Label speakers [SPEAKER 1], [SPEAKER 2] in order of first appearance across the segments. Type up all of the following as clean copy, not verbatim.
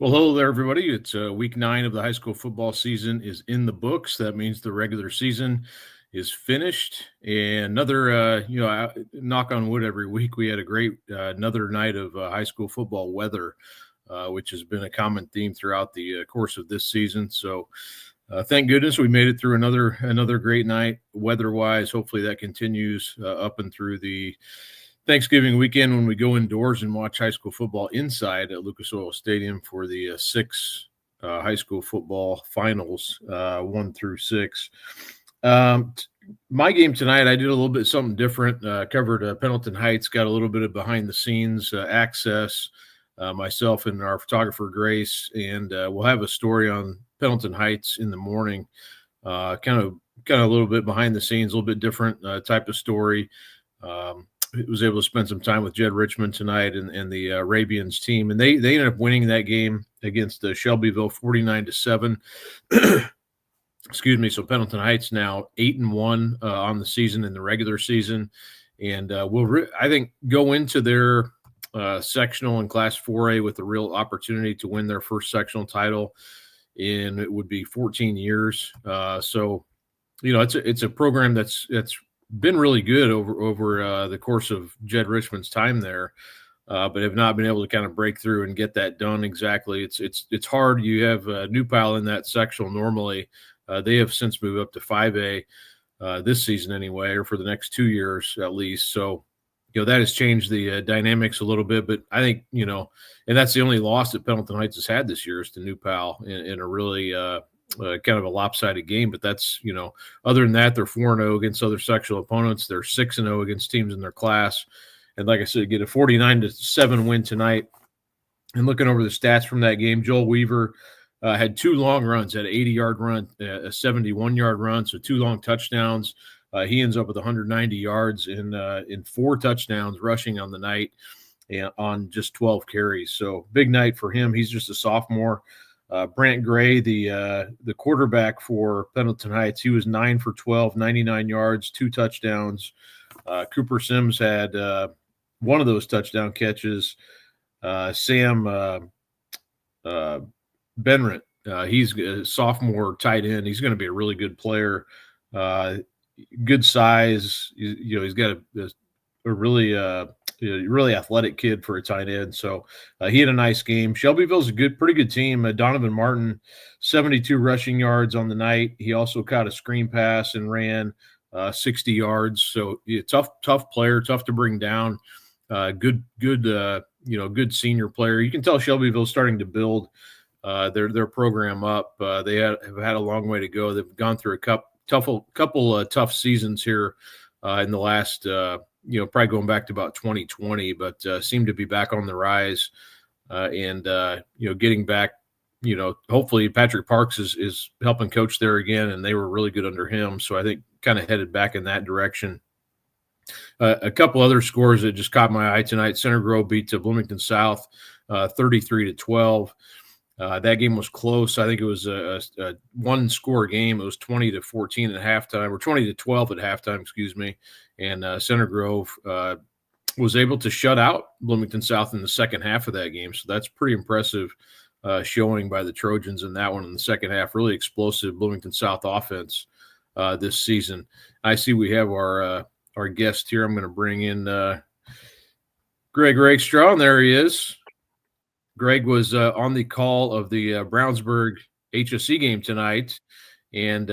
[SPEAKER 1] Well, hello there, everybody. It's week 9 of the high school football season is in the books. That means the regular season is finished. And another, knock on wood every week, we had a great another night of high school football weather, which has been a common theme throughout the course of this season. So thank goodness we made it through another great night weather-wise. Hopefully that continues up and through the Thanksgiving weekend when we go indoors and watch high school football inside at Lucas Oil Stadium for the 6 high school football finals, 1 through 6. My game tonight, I did a little bit something different. Covered Pendleton Heights, got a little bit of behind-the-scenes access, myself and our photographer, Grace, and we'll have a story on Pendleton Heights in the morning, kind of a little bit behind the scenes, a little bit different type of story. Was able to spend some time with Jed Richmond tonight and the Arabians team, and they ended up winning that game against Shelbyville 49-7. Excuse me. So Pendleton Heights now 8-1 on the season in the regular season, and will I think go into their sectional in Class 4A with a real opportunity to win their first sectional title in it would be 14 years. So it's a program that's been really good over the course of Jed Richmond's time there, but have not been able to kind of break through and get that done exactly. It's hard. You have New Pile in that sectional normally. They have since moved up to 5A this season anyway, or for the next 2 years at least. So, that has changed the dynamics a little bit. But I think, and that's the only loss that Pendleton Heights has had this year is to New Pile in a really kind of a lopsided game, but that's, other than that, they're 4-0 against other sectional opponents. They're 6-0 against teams in their class. And like I said, get a 49-7 win tonight. And looking over the stats from that game, Joel Weaver had 2 long runs, had an 80-yard run, a 71-yard run, so 2 long touchdowns. He ends up with 190 yards in 4 touchdowns rushing on the night and on just 12 carries. So big night for him. He's just a sophomore. Brant Gray, the quarterback for Pendleton Heights, he was 9 for 12, 99 yards, 2 touchdowns. Cooper Sims had one of those touchdown catches. Sam Benrent, he's a sophomore tight end. He's going to be a really good player. Good size. He's got a really athletic kid for a tight end. So he had a nice game. Shelbyville's a pretty good team. Donovan Martin, 72 rushing yards on the night. He also caught a screen pass and ran 60 yards. So tough player, tough to bring down. Good senior player. You can tell Shelbyville's starting to build their program up. They have had a long way to go. They've gone through a couple tough seasons here in the last probably going back to about 2020, but seem to be back on the rise and getting back. Hopefully Patrick Parks is helping coach there again, and they were really good under him. So I think kind of headed back in that direction. A couple other scores that just caught my eye tonight. Center Grove beat Bloomington South 33-12. That game was close. I think it was a one-score game. It was 20-14 at halftime, or 20-12 at halftime, excuse me. And Center Grove was able to shut out Bloomington South in the second half of that game. So that's pretty impressive showing by the Trojans in that one in the second half. Really explosive Bloomington South offense this season. I see we have our guest here. I'm going to bring in Greg Rakestraw, and there he is. Greg was on the call of the Brownsburg HSC game tonight. And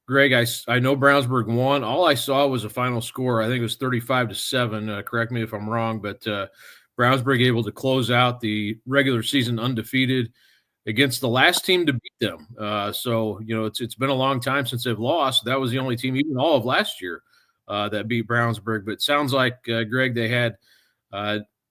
[SPEAKER 1] Greg, I know Brownsburg won. All I saw was a final score. I think it was 35-7. Correct me if I'm wrong, but Brownsburg able to close out the regular season undefeated against the last team to beat them. So it's been a long time since they've lost. That was the only team, even all of last year, that beat Brownsburg. But it sounds like, Greg, they had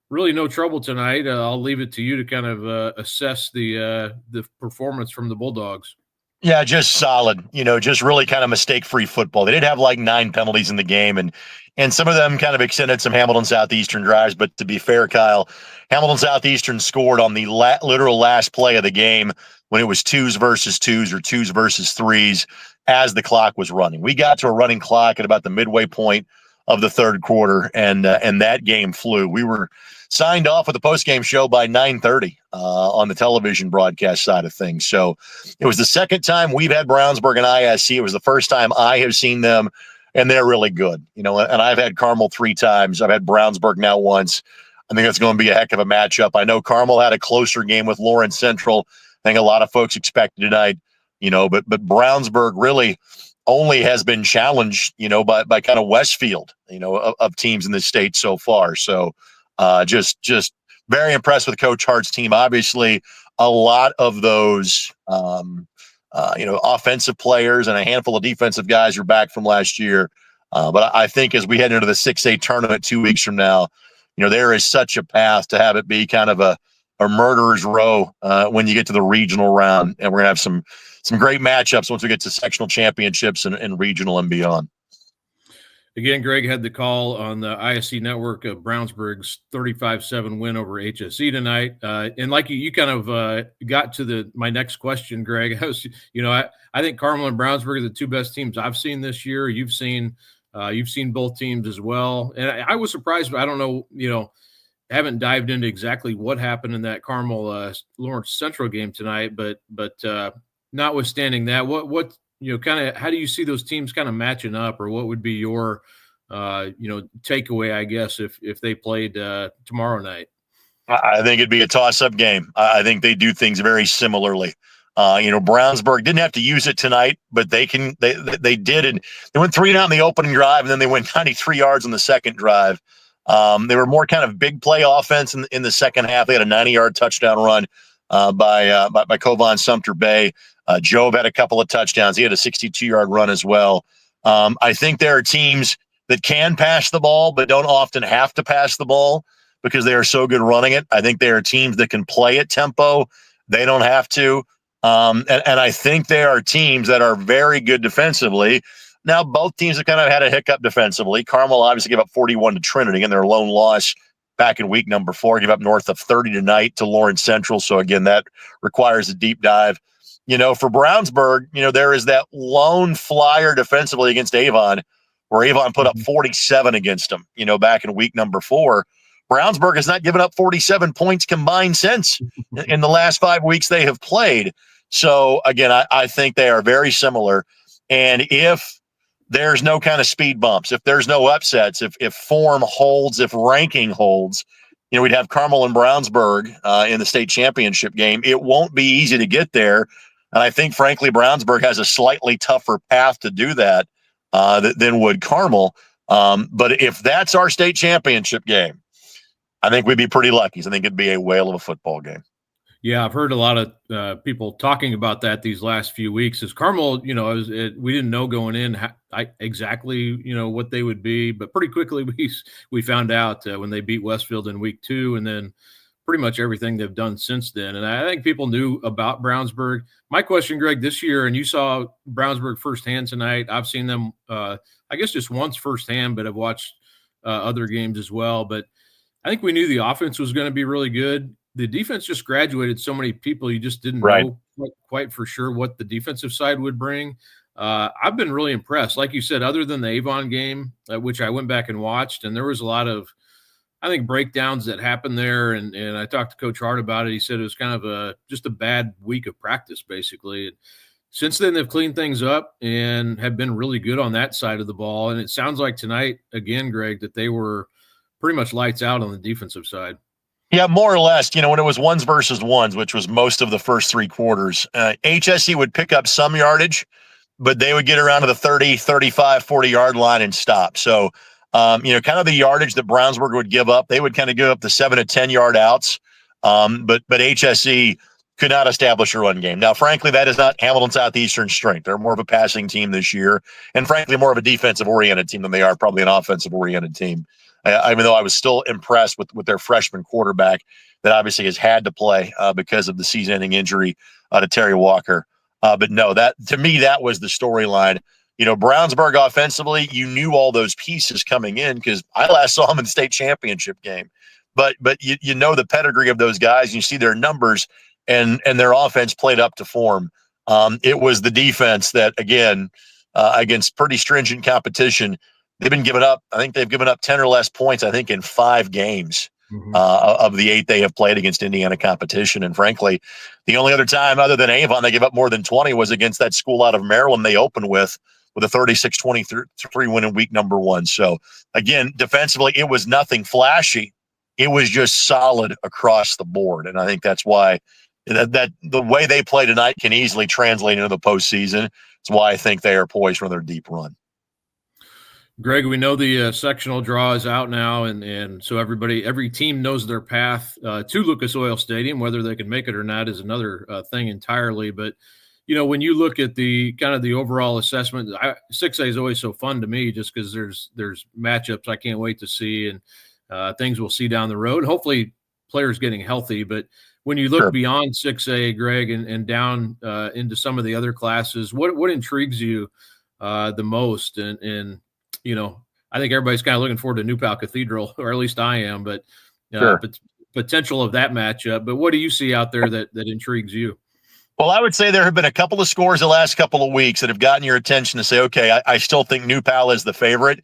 [SPEAKER 1] really no trouble tonight. I'll leave it to you to kind of assess the performance from the Bulldogs.
[SPEAKER 2] Yeah, just solid, just really kind of mistake-free football. They did have like 9 penalties in the game, and some of them kind of extended some Hamilton Southeastern drives. But to be fair, Kyle, Hamilton Southeastern scored on the literal last play of the game when it was 2s versus 2s or 2s versus 3s as the clock was running. We got to a running clock at about the midway point of the third quarter, and that game flew. We were signed off with the postgame show by 9:30 on the television broadcast side of things. So it was the second time we've had Brownsburg and ISC. It was the first time I have seen them, and they're really good. And I've had Carmel 3 times. I've had Brownsburg now once. I think it's going to be a heck of a matchup. I know Carmel had a closer game with Lawrence Central. I think a lot of folks expected tonight, but Brownsburg really only has been challenged, by kind of Westfield, of teams in the state so far. So just very impressed with Coach Hart's team. Obviously, a lot of those, offensive players and a handful of defensive guys are back from last year. But I think as we head into the 6A tournament 2 weeks from now, there is such a path to have it be kind of a murderer's row when you get to the regional round. And we're going to have some great matchups once we get to sectional championships and regional and beyond.
[SPEAKER 1] Again, Greg had the call on the ISC network of Brownsburg's 35-7 win over HSE tonight. And like you kind of got to my next question, Greg. I think Carmel and Brownsburg are the 2 best teams I've seen this year. You've seen both teams as well. And I was surprised, but I don't know, haven't dived into exactly what happened in that Carmel Lawrence Central game tonight, but notwithstanding that, what kind of, how do you see those teams kind of matching up, or what would be your takeaway, I guess, if they played tomorrow night?
[SPEAKER 2] I think it'd be a toss-up game. I think they do things very similarly. Brownsburg didn't have to use it tonight, but they did, and they went 3 and out in the opening drive, and then they went 93 yards on the second drive. They were more kind of big play offense in the second half. They had a 90-yard touchdown run by Kovan Sumter Bay. Job had a couple of touchdowns. He had a 62-yard run as well. I think there are teams that can pass the ball, but don't often have to pass the ball because they are so good running it. I think there are teams that can play at tempo. They don't have to. And I think there are teams that are very good defensively. Now, both teams have kind of had a hiccup defensively. Carmel obviously gave up 41 to Trinity in their lone loss back in week number 4, give up north of 30 tonight to Lawrence Central. So, again, that requires a deep dive. For Brownsburg, there is that lone flyer defensively against Avon, where Avon put up 47 against them, back in week number 4. Brownsburg has not given up 47 points combined since in the last 5 weeks they have played. So, again, I think they are very similar. And if there's no kind of speed bumps, if there's no upsets, if form holds, if ranking holds, we'd have Carmel and Brownsburg in the state championship game. It won't be easy to get there. And I think, frankly, Brownsburg has a slightly tougher path to do that than would Carmel. But if that's our state championship game, I think we'd be pretty lucky. I think it'd be a whale of a football game.
[SPEAKER 1] Yeah, I've heard a lot of people talking about that these last few weeks. As Carmel, we didn't know going in exactly, what they would be, but pretty quickly we found out when they beat Westfield in week 2, and then pretty much everything they've done since then. And I think people knew about Brownsburg. My question, Greg, this year, and you saw Brownsburg firsthand tonight. I've seen them, I guess, just once firsthand, but I've watched other games as well. But I think we knew the offense was going to be really good. The defense just graduated so many people. You just didn't know quite for sure what the defensive side would bring. I've been really impressed. Like you said, other than the Avon game, which I went back and watched, and there was a lot of, I think, breakdowns that happened there. And I talked to Coach Hart about it. He said it was kind of just a bad week of practice, basically. And since then, they've cleaned things up and have been really good on that side of the ball. And it sounds like tonight, again, Greg, that they were pretty much lights out on the defensive side.
[SPEAKER 2] Yeah, more or less, when it was ones versus ones, which was most of the first 3 quarters, HSE would pick up some yardage, but they would get around to the 30, 35, 40-yard line and stop. So, kind of the yardage that Brownsburg would give up, they would kind of give up the 7 to 10-yard outs, but HSE could not establish a run game. Now, frankly, that is not Hamilton Southeastern's strength. They're more of a passing team this year, and frankly, more of a defensive-oriented team than they are probably an offensive-oriented team. Even though I was still impressed with their freshman quarterback that obviously has had to play because of the season-ending injury to Terry Walker. But no, to me, that was the storyline. Brownsburg offensively, you knew all those pieces coming in because I last saw them in the state championship game. But you know the pedigree of those guys, and you see their numbers, and their offense played up to form. It was the defense that, again, against pretty stringent competition, they've been giving up. I think they've given up 10 or less points, I think, in 5 games of the 8 they have played against Indiana competition. And frankly, the only other time other than Avon they gave up more than 20 was against that school out of Maryland they opened with a 36-23 win in week number 1. So again, defensively, it was nothing flashy. It was just solid across the board. And I think that's why that the way they play tonight can easily translate into the postseason. It's why I think they are poised for their deep run.
[SPEAKER 1] Greg, we know the sectional draw is out now, and so every team knows their path to Lucas Oil Stadium. Whether they can make it or not is another thing entirely. But when you look at the kind of the overall assessment, 6A is always so fun to me, just because there's matchups I can't wait to see, and things we'll see down the road. Hopefully, players getting healthy. But when you look beyond 6A, Greg, and down into some of the other classes, what intrigues you the most? And I think everybody's kind of looking forward to New Pal Cathedral, or at least I am. But potential of that matchup. But what do you see out there that intrigues you?
[SPEAKER 2] Well, I would say there have been a couple of scores the last couple of weeks that have gotten your attention to say, okay, I still think New Pal is the favorite,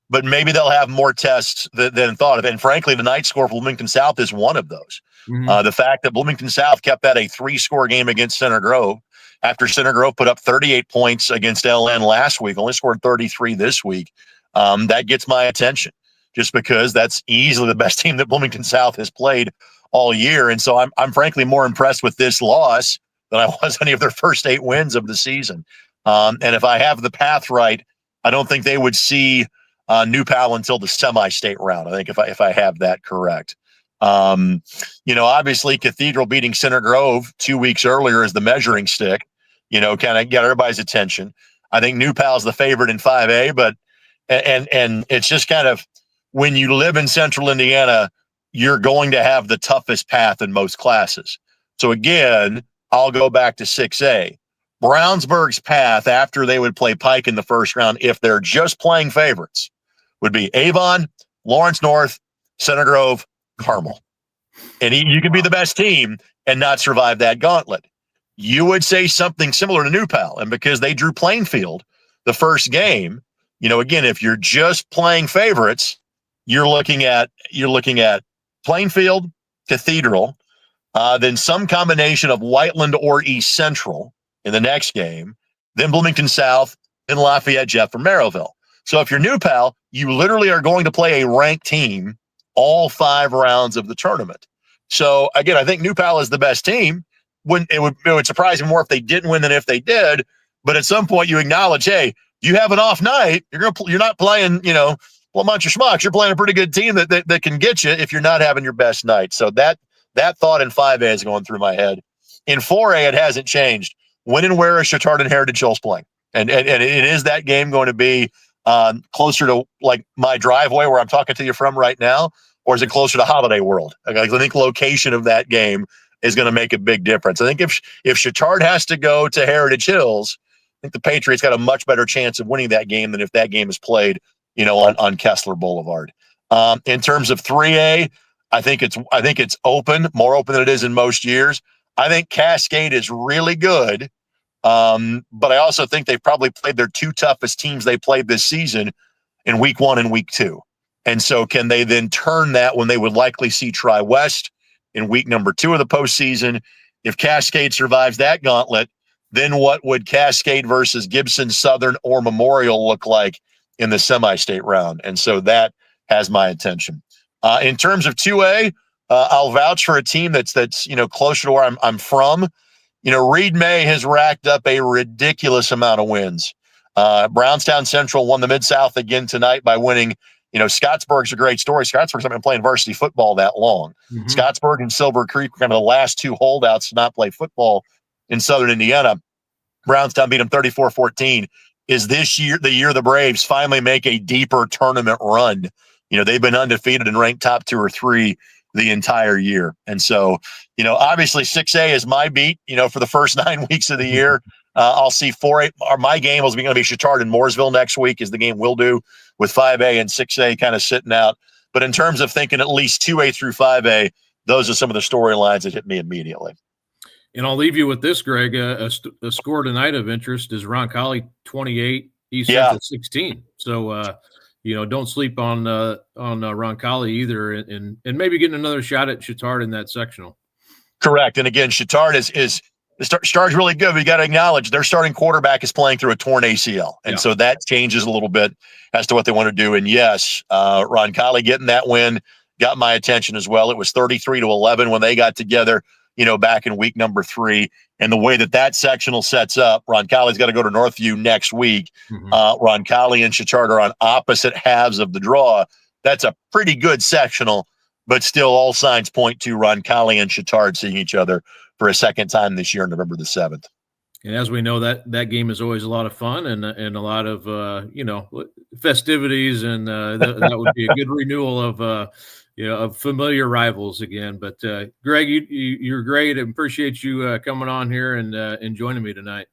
[SPEAKER 2] but maybe they'll have more tests than thought of. And frankly, the night score for Bloomington South is one of those. The fact that Bloomington South kept that a 3-score game against Center Grove after Center Grove put up 38 points against LN last week, only scored 33 this week. That gets my attention just because that's easily the best team that Bloomington South has played all year. And so I'm frankly more impressed with this loss than I was any of their first 8 wins of the season. And if I have the path right, I don't think they would see New Pal until the semi-state round. I think if I have that correct. Obviously Cathedral beating Center Grove 2 weeks earlier is the measuring stick, kind of get everybody's attention. I think New Pal's the favorite in 5A, but and it's just kind of when you live in central Indiana, you're going to have the toughest path in most classes. So again, I'll go back to 6A. Brownsburg's path after they would play Pike in the first round, if they're just playing favorites, would be Avon, Lawrence North, Center Grove, Carmel. And you can be the best team and not survive that gauntlet. You would say something similar to New Pal. And because they drew Plainfield the first game, again, if you're just playing favorites, you're looking at Plainfield, Cathedral, then some combination of Whiteland or East Central in the next game, then Bloomington South, then Lafayette, Jeff, or Merrillville. So if you're New Pal, you literally are going to play a ranked team all 5 rounds of the tournament. So again, I think New Pal is the best team. It would surprise me more if they didn't win than if they did. But at some point, you acknowledge, hey, you have an off night. You're not playing, a bunch of schmucks. You're playing a pretty good team that can get you if you're not having your best night. So that thought in 5A is going through my head. In 4A, it hasn't changed. When and where is Chatard and Heritage Hills playing? And it is that game going to be closer to like my driveway where I'm talking to you from right now, or is it closer to Holiday World? I think location of that game is going to make a big difference. I think if Chatard has to go to Heritage Hills, I think the Patriots got a much better chance of winning that game than if that game is played, on Kessler Boulevard. In terms of 3A, I think it's open, more open than it is in most years. I think Cascade is really good, but I also think they've probably played their 2 toughest teams they played this season in week 1 and week 2. And so can they then turn that when they would likely see Tri-West in week number 2 of the postseason? If Cascade survives that gauntlet, then what would Cascade versus Gibson, Southern, or Memorial look like in the semi-state round? And so that has my attention. In terms of 2A, I'll vouch for a team that's closer to where I'm from. Reed May has racked up a ridiculous amount of wins. Brownstown Central won the Mid-South again tonight by winning. Scottsburg's a great story. Scottsburg's not been playing varsity football that long. Scottsburg and Silver Creek were kind of the last 2 holdouts to not play football in Southern Indiana. Brownstown beat them 34-14. Is this year the year the Braves finally make a deeper tournament run? They've been undefeated and ranked top 2 or 3 the entire year. And so, obviously 6A is my beat, for the first 9 weeks of the year. I'll see 4A. My game is going to be Chatard and Mooresville next week is the game we'll do, with 5A and 6A kind of sitting out. But in terms of thinking at least 2A through 5A, those are some of the storylines that hit me immediately.
[SPEAKER 1] And I'll leave you with this, Greg. A score tonight of interest is Roncalli 28, East Central 16. So, don't sleep on Roncalli either, and maybe getting another shot at Chittard in that sectional.
[SPEAKER 2] Correct. And again, Chittard is Star's really good. We got to acknowledge their starting quarterback is playing through a torn ACL. And so that changes a little bit as to what they want to do. And yes, Roncalli getting that win got my attention as well. It was 33-11 when they got together, back in week number 3. And the way that sectional sets up, Roncalli's got to go to Northview next week. Roncalli and Chittard are on opposite halves of the draw. That's a pretty good sectional, but still all signs point to Roncalli and Chittard seeing each other for a second time this year, November the 7th.
[SPEAKER 1] And as we know, that game is always a lot of fun and a lot of festivities, and that would be a good renewal of familiar rivals again. But Greg, you're great. I appreciate you coming on here and joining me tonight.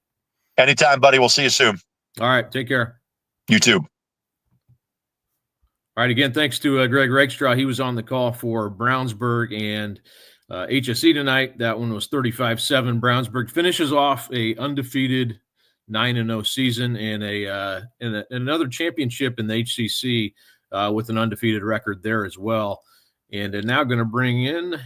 [SPEAKER 2] Anytime, buddy. We'll see you soon.
[SPEAKER 1] All right, take care.
[SPEAKER 2] You too.
[SPEAKER 1] All right, again, thanks to Greg Regstraw. He was on the call for Brownsburg and HSE tonight. That one was 35-7. Brownsburg finishes off a undefeated 9-0 season and another championship in the HCC with an undefeated record there as well. And now going to bring in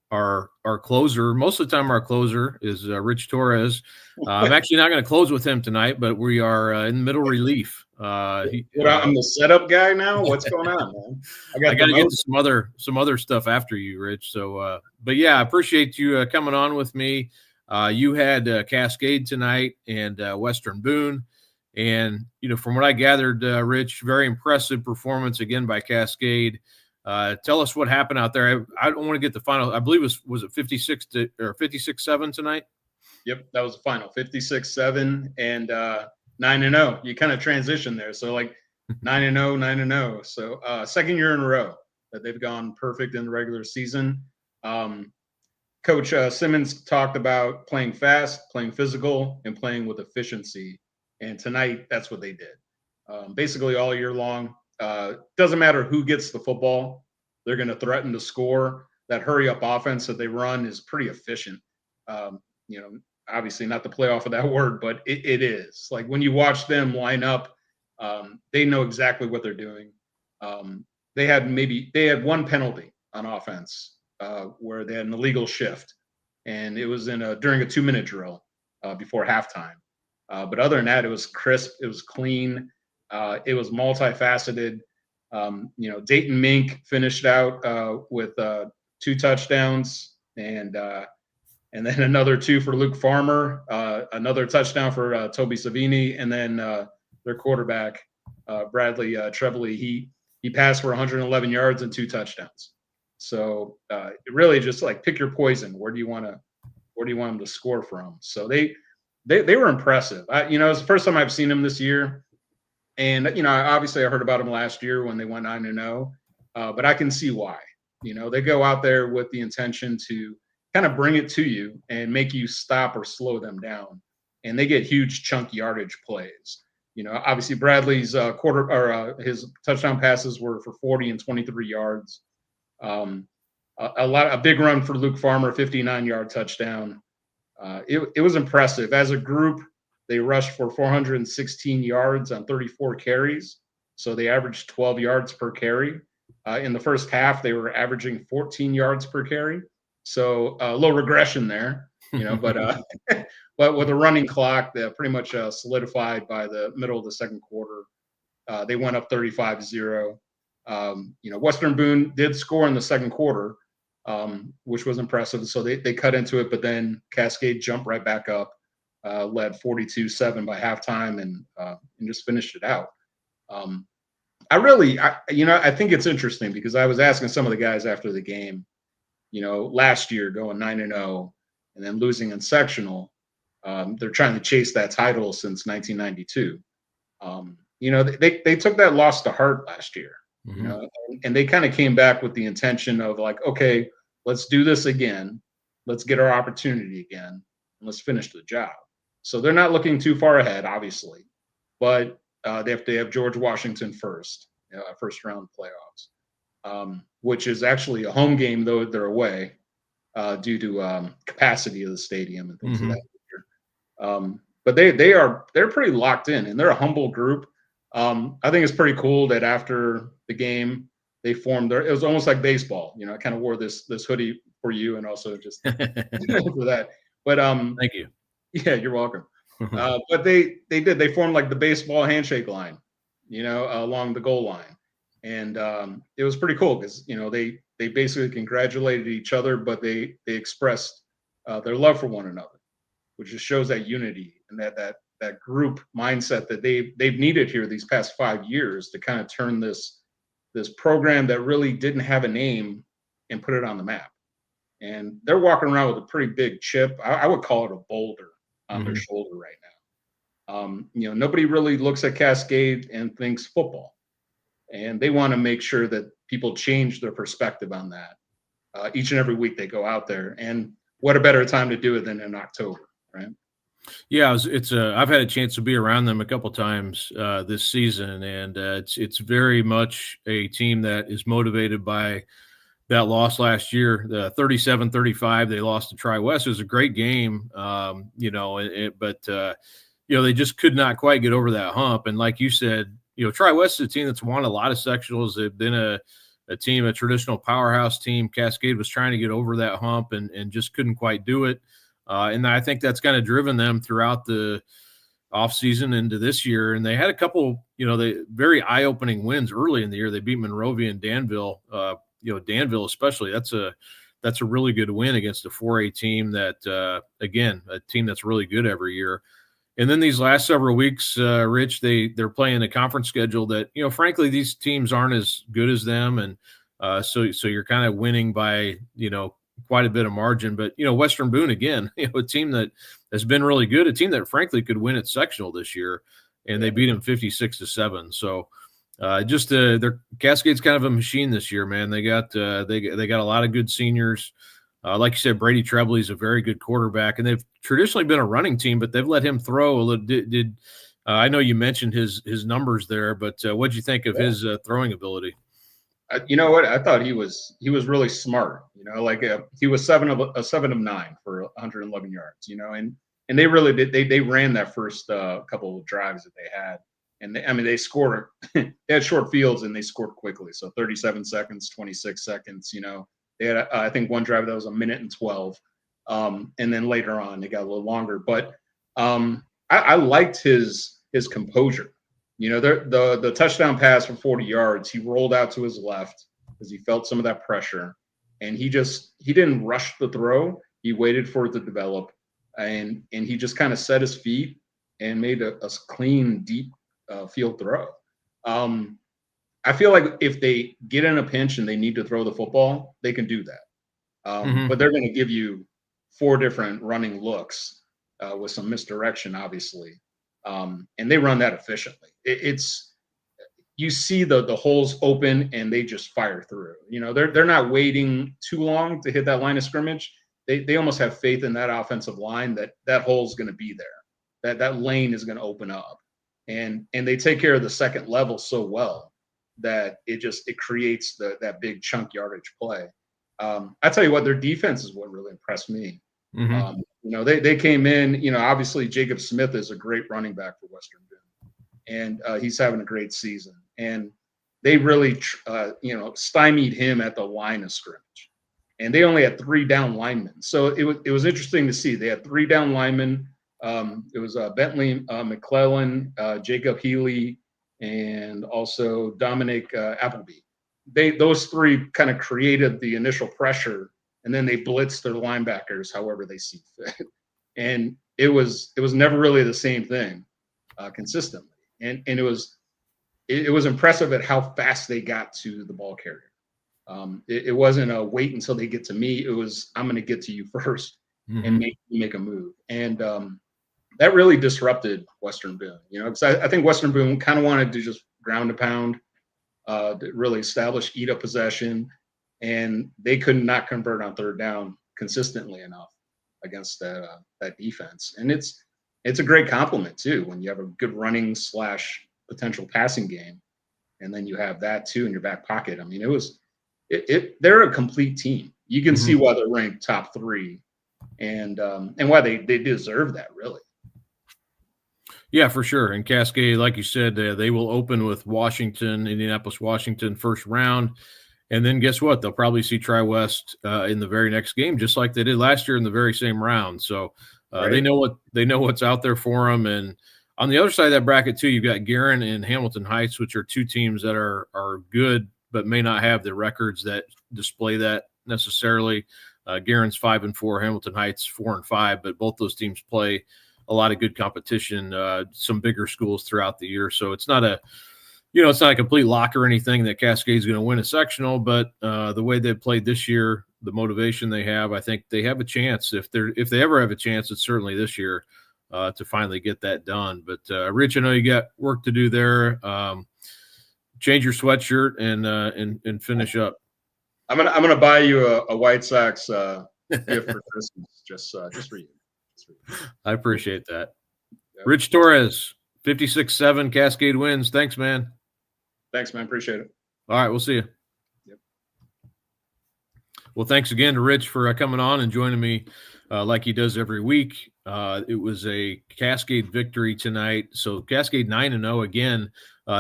[SPEAKER 1] our closer. Most of the time our closer is Rich Torres. I'm actually not going to close with him tonight, but we are in middle relief.
[SPEAKER 3] I'm the setup guy now. What's going on, man?
[SPEAKER 1] I got to get to some other stuff after you, Rich. So, but yeah, I appreciate you coming on with me. You had Cascade tonight and Western Boone, and from what I gathered, Rich, very impressive performance again by Cascade. Tell us what happened out there. I don't want to get the final. I believe was it 56-7 tonight?
[SPEAKER 3] Yep, that was the final, 56-7 and 9-0. You kind of transition there, so like 9-0, 9-0. So second year in a row that they've gone perfect in the regular season. Coach Simmons talked about playing fast, playing physical, and playing with efficiency. And tonight, that's what they did. Basically all year long. Doesn't matter who gets the football, they're going to threaten to score. That hurry up offense that they run is pretty efficient. Obviously not to play off of that word, but it is. Like when you watch them line up, they know exactly what they're doing. They had one penalty on offense where they had an illegal shift, and it was during a 2-minute drill before halftime. But other than that, it was crisp, it was clean. It was multifaceted. Dayton Mink finished out with 2 touchdowns and then another 2 for Luke Farmer, another touchdown for Toby Savini, and then their quarterback Bradley Trevely. He passed for 111 yards and 2 touchdowns. So it really just like pick your poison. Where do you want them to score from? So they were impressive. It was the first time I've seen them this year. And, obviously I heard about them last year when they went 9-0, but I can see why. They go out there with the intention to kind of bring it to you and make you stop or slow them down. And they get huge chunk yardage plays. Obviously Bradley's his touchdown passes were for 40 and 23 yards. A big run for Luke Farmer, 59-yard touchdown. It was impressive. As a group, they rushed for 416 yards on 34 carries. So they averaged 12 yards per carry. In the first half, they were averaging 14 yards per carry. So a little regression there, but with a running clock that pretty much solidified by the middle of the second quarter. They went up 35-0. Western Boone did score in the second quarter, which was impressive. So they cut into it, but then Cascade jumped right back up. Led 42-7 by halftime and just finished it out. I think it's interesting because I was asking some of the guys after the game, last year going 9-0 and then losing in sectional. They're trying to chase that title since 1992. They took that loss to heart last year, and they kind of came back with the intention of like, okay, let's do this again. Let's get our opportunity again and let's finish the job. So they're not looking too far ahead, obviously, but they have to have George Washington first round playoffs, which is actually a home game, though they're away due to capacity of the stadium and things of that nature. But they're pretty locked in, and they're a humble group. I think it's pretty cool that after the game they formed it was almost like baseball. You know, I kind of wore this hoodie for you and also just for that. But
[SPEAKER 1] Thank you.
[SPEAKER 3] yeah, you're welcome. But they formed like the baseball handshake line, you know, along the goal line, and it was pretty cool because you know they basically congratulated each other, but they expressed their love for one another, which just shows that unity and that group mindset that they've needed here these past 5 years to kind of turn this program that really didn't have a name and put it on the map. And they're walking around with a pretty big chip. I would call it a boulder on their shoulder right now. You know, nobody really looks at Cascade and thinks football, and they want to make sure that people change their perspective on that. Each and every week they go out there, and what a better time to do it than in October, right?
[SPEAKER 1] Yeah, it's I've had a chance to be around them a couple times this season, and it's very much a team that is motivated by that loss last year, the 37-35. They lost to Tri-West. It was a great game, you know, but you know, they just could not quite get over that hump. And like you said, you know, Tri-West is a team that's won a lot of sectionals. They've been a team, a traditional powerhouse team. Cascade was trying to get over that hump and just couldn't quite do it. And I think that's kind of driven them throughout the offseason into this year. And they had a couple, you know, they very eye-opening wins early in the year. They beat Monrovia and Danville. You know, Danville especially, that's a really good win against a 4A team that, again, a team that's really good every year. And then these last several weeks, Rich, they're playing a conference schedule that, you know, frankly, these teams aren't as good as them. And so you're kind of winning by, you know, quite a bit of margin. But, you know, Western Boone, again, you know, a team that has been really good, a team that frankly could win its sectional this year, and they beat them 56-7. So just their Cascade's kind of a machine this year, man. They got a lot of good seniors. Like you said, Brady Trebley's a very good quarterback, and they've traditionally been a running team, but they've let him throw a little. I know you mentioned his numbers there, but what'd you think of his throwing ability?
[SPEAKER 3] You know what? I thought he was really smart. You know, like he was 7 of 9 for 111 yards. You know, and they really did. They ran that first couple of drives that they had, and they scored. They had short fields and they scored quickly. So 37 seconds, 26 seconds. You know, they had I think one drive that was 1:12, and then later on they got a little longer. But I liked his composure. You know, the touchdown pass for 40 yards, he rolled out to his left because he felt some of that pressure, and he didn't rush the throw. He waited for it to develop, and he just kind of set his feet and made a clean, deep field throw. I feel like if they get in a pinch and they need to throw the football, they can do that. But they're going to give you 4 different running looks with some misdirection, obviously. And they run that efficiently. You see the holes open and they just fire through. You know, they're not waiting too long to hit that line of scrimmage. They almost have faith in that offensive line that hole's going to be there, that lane is going to open up, and they take care of the second level so well that it creates that big chunk yardage play. I tell you what, their defense is what really impressed me. You know, they came in, you know, obviously Jacob Smith is a great running back for Western Boone, and he's having a great season. And they really, you know, stymied him at the line of scrimmage. And they only had 3 down linemen. So it was interesting to see. They had 3 down linemen. It was Bentley McClellan, Jacob Healy, and also Dominic Appleby. Those 3 kind of created the initial pressure, and then they blitzed their linebackers however they see fit. And it was never really the same thing consistently. And it was impressive at how fast they got to the ball carrier. It wasn't a wait until they get to me. It was, I'm going to get to you first and make a move. And that really disrupted Western Boone, you know, because I think Western Boone kind of wanted to just ground and pound, to really establish, eat up possession, and they could not convert on third down consistently enough against that defense. And it's a great compliment too when you have a good running / potential passing game, and then you have that too in your back pocket. I mean, they're a complete team. You can see why they're ranked top 3, and why they deserve that, really.
[SPEAKER 1] Yeah, for sure. And Cascade, like you said, they will open with Washington, Indianapolis, Washington, first round. And then guess what? They'll probably see Tri-West in the very next game, just like they did last year in the very same round. So
[SPEAKER 3] Right.
[SPEAKER 1] they know what's out there for them. And on the other side of that bracket too, you've got Guerin and Hamilton Heights, which are two teams that are good but may not have the records that display that necessarily. Guerin's 5-4, Hamilton Heights 4-5, but both those teams play a lot of good competition, some bigger schools throughout the year. So it's not a it's not a complete lock or anything that Cascade's going to win a sectional, but the way they've played this year, the motivation they have, I think they have a chance. If they ever have a chance, it's certainly this year to finally get that done. But Rich, I know you got work to do there. Change your sweatshirt and finish up.
[SPEAKER 3] I'm gonna buy you a White Sox gift for Christmas, just for you.
[SPEAKER 1] I appreciate that.
[SPEAKER 3] Yep.
[SPEAKER 1] Rich Torres, 56-7, Cascade wins. Thanks, man.
[SPEAKER 3] Thanks, man. Appreciate it.
[SPEAKER 1] All right, we'll see you.
[SPEAKER 3] Yep.
[SPEAKER 1] Well, thanks again to Rich for coming on and joining me like he does every week. It was a Cascade victory tonight. So Cascade 9-0 again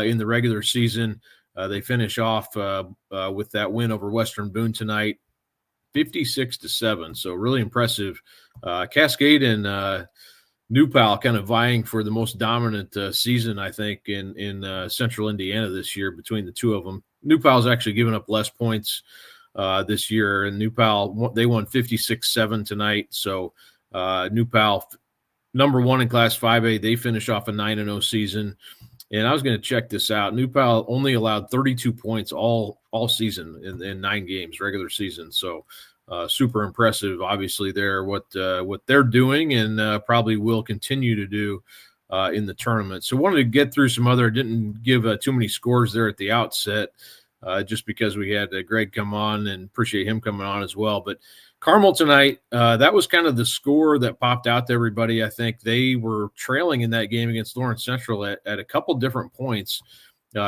[SPEAKER 1] in the regular season. They finish off with that win over Western Boone tonight, 56-7. So really impressive. Cascade and New Pal kind of vying for the most dominant season, I think, in Central Indiana this year between the two of them. New Pal's actually given up less points this year, and New Pal, they won 56-7 tonight. So New Pal, number one in Class 5A, they finish off a 9-0 season. And I was going to check this out. New Pal only allowed 32 points all season in 9 games, regular season. So super impressive, obviously, there what they're doing and probably will continue to do in the tournament. So wanted to get through some other, didn't give too many scores there at the outset just because we had Greg come on and appreciate him coming on as well. But Carmel tonight, that was kind of the score that popped out to everybody. I think they were trailing in that game against Lawrence Central at a couple different points.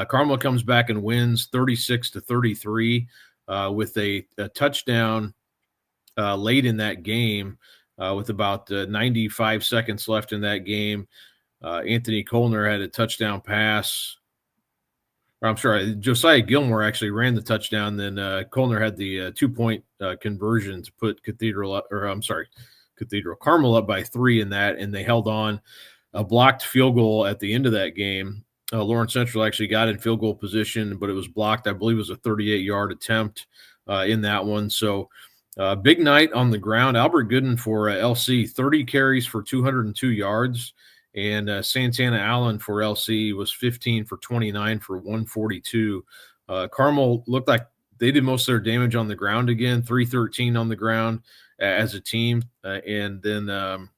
[SPEAKER 1] Carmel comes back and wins 36-33 with a touchdown late in that game with about 95 seconds left in that game. Anthony Kolner had a touchdown pass. I'm sorry, Josiah Gilmore actually ran the touchdown. Then Kolner had the 2-point conversion to put Carmel up by 3 in that, and they held on. A blocked field goal at the end of that game. Lawrence Central actually got in field goal position, but it was blocked. I believe it was a 38-yard attempt in that one. So big night on the ground. Albert Gooden for LC, 30 carries for 202 yards. And Santana Allen for LC was 15 for 29 for 142. Carmel looked like they did most of their damage on the ground again, 313 on the ground as a team. And then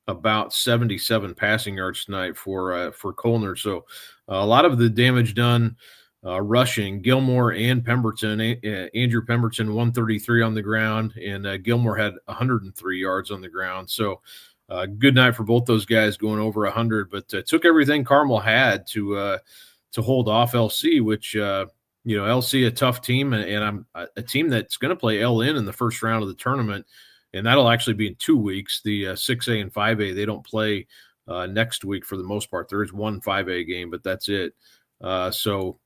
[SPEAKER 1] about 77 passing yards tonight for Kolner. So a lot of the damage done rushing. Gilmore and Pemberton, Andrew Pemberton, 133 on the ground, and Gilmore had 103 yards on the ground. So good night for both those guys going over 100, but took everything Carmel had to hold off LC, which, LC, a tough team, and I'm a team that's going to play LN in the first round of the tournament, and that'll actually be in 2 weeks. The 6A and 5A, they don't play next week for the most part. There is one 5A game, but that's it. So,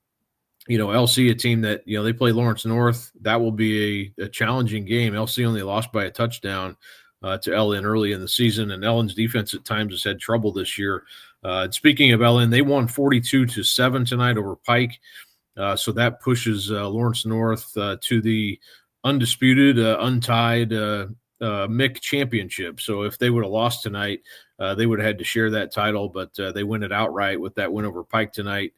[SPEAKER 1] LC, a team that, they play Lawrence North. That will be a challenging game. LC only lost by a touchdown to LN early in the season, and LN's defense at times has had trouble this year. Speaking of LN, they won 42-7 tonight over Pike, so that pushes Lawrence North to the undisputed, untied MIC championship. So if they would have lost tonight, they would have had to share that title, but they win it outright with that win over Pike tonight.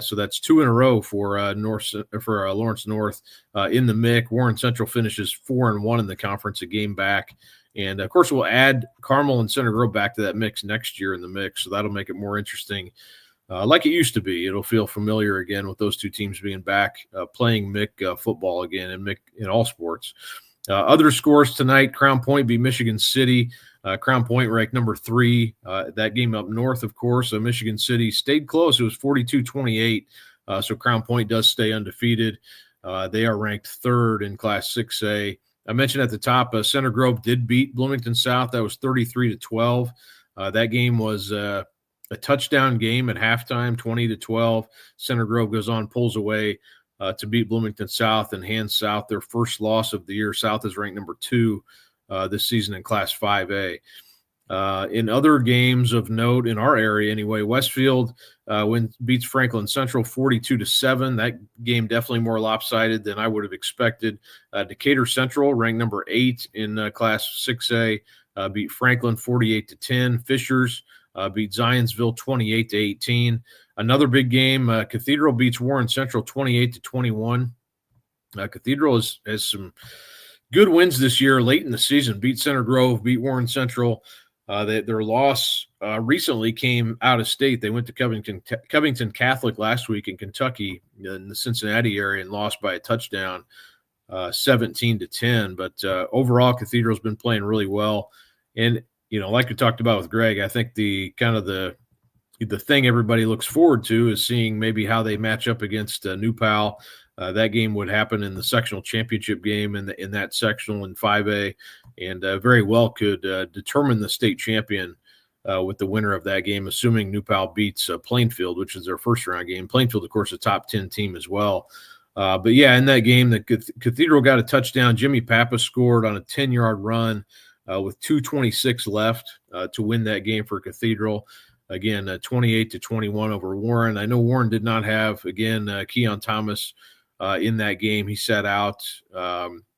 [SPEAKER 1] So that's 2 in a row for Lawrence North in the MIC. Warren Central finishes 4-1 in the conference, a game back. And, of course, we'll add Carmel and Center Grove back to that mix next year in the mix, so that'll make it more interesting like it used to be. It'll feel familiar again with those two teams being back playing MIC football again and MIC in all sports. Other scores tonight, Crown Point beat Michigan City. Crown Point ranked number 3. That game up north, of course. Michigan City stayed close. It was 42-28, so Crown Point does stay undefeated. They are ranked 3rd in Class 6A. I mentioned at the top, Center Grove did beat Bloomington South. That was 33-12. That game was a touchdown game at halftime, 20-12. Center Grove goes on, pulls away to beat Bloomington South and hands South their first loss of the year. South is ranked number 2 this season in Class 5A. In other games of note in our area, anyway, Westfield beats Franklin Central 42-7. That game definitely more lopsided than I would have expected. Decatur Central, ranked number 8 in Class 6A, beat Franklin 48-10. Fishers beat Zionsville 28-18. Another big game, Cathedral beats Warren Central 28-21. Cathedral has some good wins this year late in the season. Beat Center Grove, beat Warren Central. Their loss recently came out of state. They went to Covington Catholic last week in Kentucky in the Cincinnati area and lost by a touchdown, 17-10. But overall, Cathedral's been playing really well. And, like we talked about with Greg, I think the thing everybody looks forward to is seeing maybe how they match up against New Pal. That game would happen in the sectional championship game in that sectional in 5A, and very well could determine the state champion with the winner of that game, assuming New Pal beats Plainfield, which is their first round game. Plainfield, of course, a top 10 team as well. But yeah, in that game, the Cathedral got a touchdown. Jimmy Pappas scored on a 10-yard run with 2:26 left to win that game for Cathedral. Again, 28-21 over Warren. I know Warren did not have, again, Keon Thomas in that game. He sat out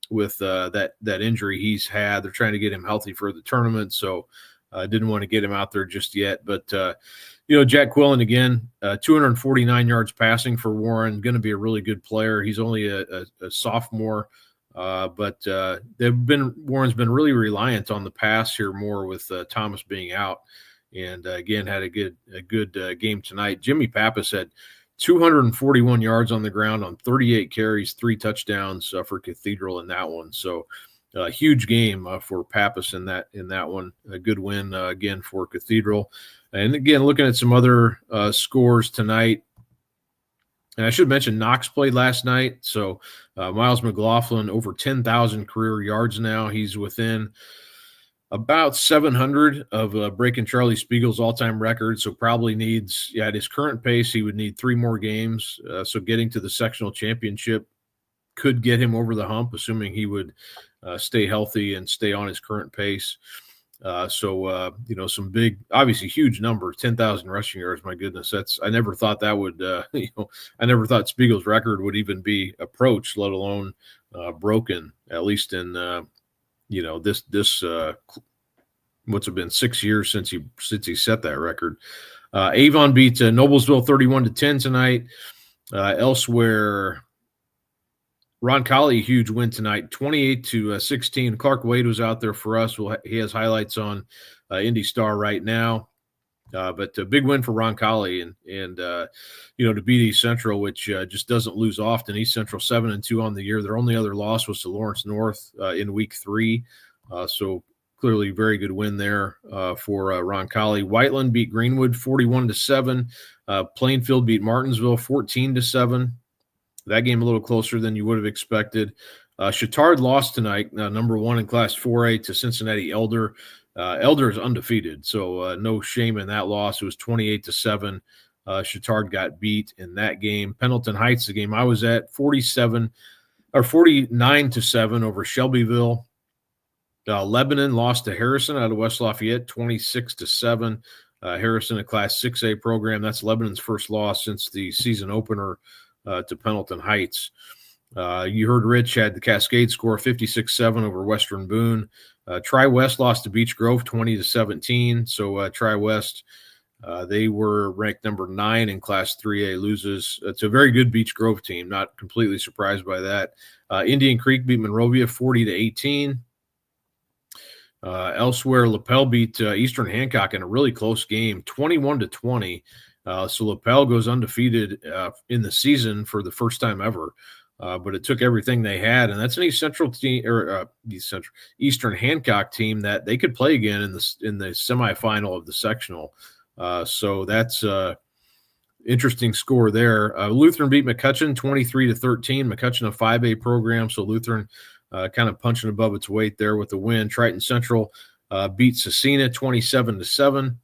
[SPEAKER 1] with that injury he's had. They're trying to get him healthy for the tournament, so I didn't want to get him out there just yet. But, Jack Quillen, again, 249 yards passing for Warren, going to be a really good player. He's only a sophomore, but Warren's been really reliant on the pass here more with Thomas being out. And, again, had a good game tonight. Jimmy Pappas had 241 yards on the ground on 38 carries, 3 touchdowns for Cathedral in that one. So a huge game for Pappas in that one. A good win again for Cathedral. And again, looking at some other scores tonight. And I should mention Knox played last night. So Miles McLaughlin over 10,000 career yards now. He's within about 700 of breaking Charlie Spiegel's all-time record, so probably needs, at his current pace, he would need 3 more games. So getting to the sectional championship could get him over the hump, assuming he would stay healthy and stay on his current pace. Some big, obviously huge number, 10,000 rushing yards. My goodness, I never thought that would, I never thought Spiegel's record would even be approached, let alone broken, at least in, this what's it been 6 years since he set that record. Avon beat Noblesville 31-10 tonight. Elsewhere, Roncalli, huge win tonight, 28-16. Clark Wade was out there for us. He has highlights on IndyStar right now. But a big win for Roncalli and to beat East Central, which just doesn't lose often. East Central 7-2 on the year. Their only other loss was to Lawrence North in week 3. So clearly very good win there for Roncalli. Whiteland beat Greenwood 41-7. Plainfield beat Martinsville 14-7. That game a little closer than you would have expected. Chittard lost tonight, number 1 in Class 4A to Cincinnati Elder. Elder is undefeated, so no shame in that loss. It was 28-7. Chittard got beat in that game. Pendleton Heights, the game I was at, 49-7 over Shelbyville. Lebanon lost to Harrison out of West Lafayette, 26-7. Harrison, a Class 6A program. That's Lebanon's first loss since the season opener to Pendleton Heights. You heard Rich had the Cascade score 56-7 over Western Boone. Tri-West lost to Beech Grove 20-17. So Tri-West, they were ranked number 9 in Class 3A, loses. It's a very good Beech Grove team. Not completely surprised by that. Indian Creek beat Monrovia 40-18. Elsewhere, LaPel beat Eastern Hancock in a really close game, 21-20. So LaPel goes undefeated in the season for the first time ever. But it took everything they had, and that's an East Central team or Eastern Hancock team that they could play again in the semifinal of the sectional. So that's interesting score there. Lutheran beat McCutcheon 23-13. McCutcheon, a 5A program, so Lutheran kind of punching above its weight there with the win. Triton Central beat Cecina 27-7.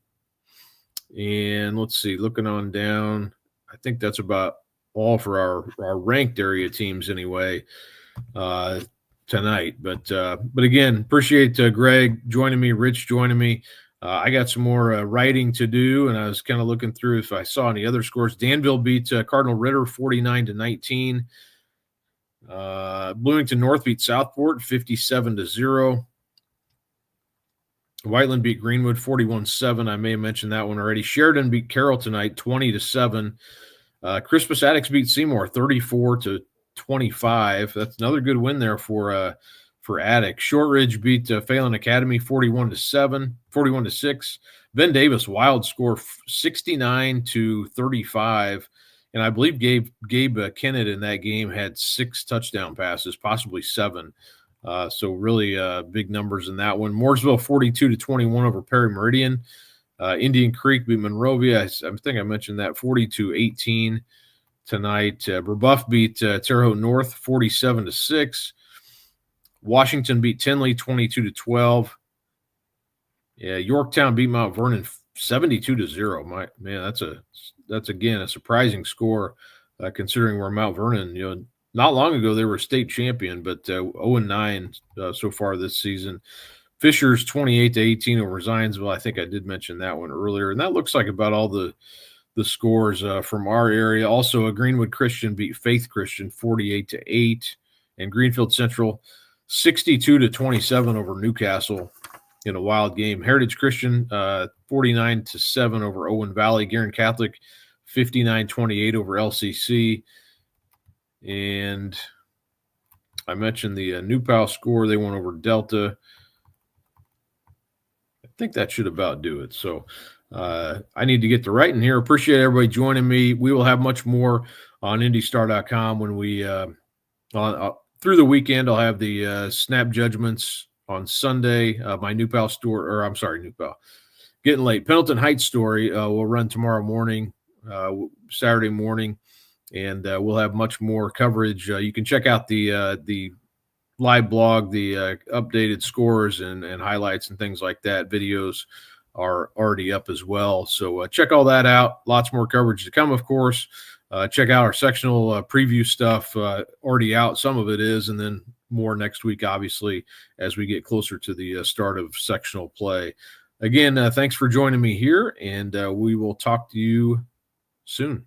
[SPEAKER 1] And let's see, looking on down, I think that's about all for our ranked area teams anyway tonight. But again, appreciate Greg joining me, Rich joining me. I got some more writing to do, and I was kind of looking through if I saw any other scores. Danville beat Cardinal Ritter 49-19. Bloomington North beat Southport 57-0. Whiteland beat Greenwood 41-7. I may have mentioned that one already. Sheridan beat Carroll tonight 20-7. Crispus Attucks beat Seymour 34-25. That's another good win there for Attucks. Shortridge beat Phelan Academy 41-6. Ben Davis wild score 69-35. And I believe Gabe Kennett in that game had 6 touchdown passes, possibly 7. So really big numbers in that one. Mooresville 42-21 over Perry Meridian. Indian Creek beat Monrovia. I think I mentioned that 42-18 tonight. Brebeuf beat Terre Haute North 47-6. Washington beat Tinley 22-12. Yeah, Yorktown beat Mount Vernon 72-0. Man, that's again a surprising score considering where Mount Vernon, not long ago they were a state champion, but 0-9 so far this season. Fishers 28-18 over Zionsville. I think I did mention that one earlier, and that looks like about all the scores from our area. Also, a Greenwood Christian beat Faith Christian 48-8, and Greenfield Central 62-27 over Newcastle in a wild game. Heritage Christian 49-7 over Owen Valley. Guerin Catholic 59-28 over LCC. And I mentioned the New Pal score. They went over Delta. I think that should about do it. So I need to get to writing here. Appreciate everybody joining me. We will have much more on IndyStar.com when we through the weekend. I'll have the snap judgments on Sunday. My New Pal store, or I'm sorry, New Pal. Getting late. Pendleton Heights story will run tomorrow morning, Saturday morning. And we'll have much more coverage. You can check out the live blog, the updated scores and highlights and things like that. Videos are already up as well. So check all that out. Lots more coverage to come, of course. Check out our sectional preview stuff already out. Some of it is, and then more next week, obviously, as we get closer to the start of sectional play. Again, thanks for joining me here, and we will talk to you soon.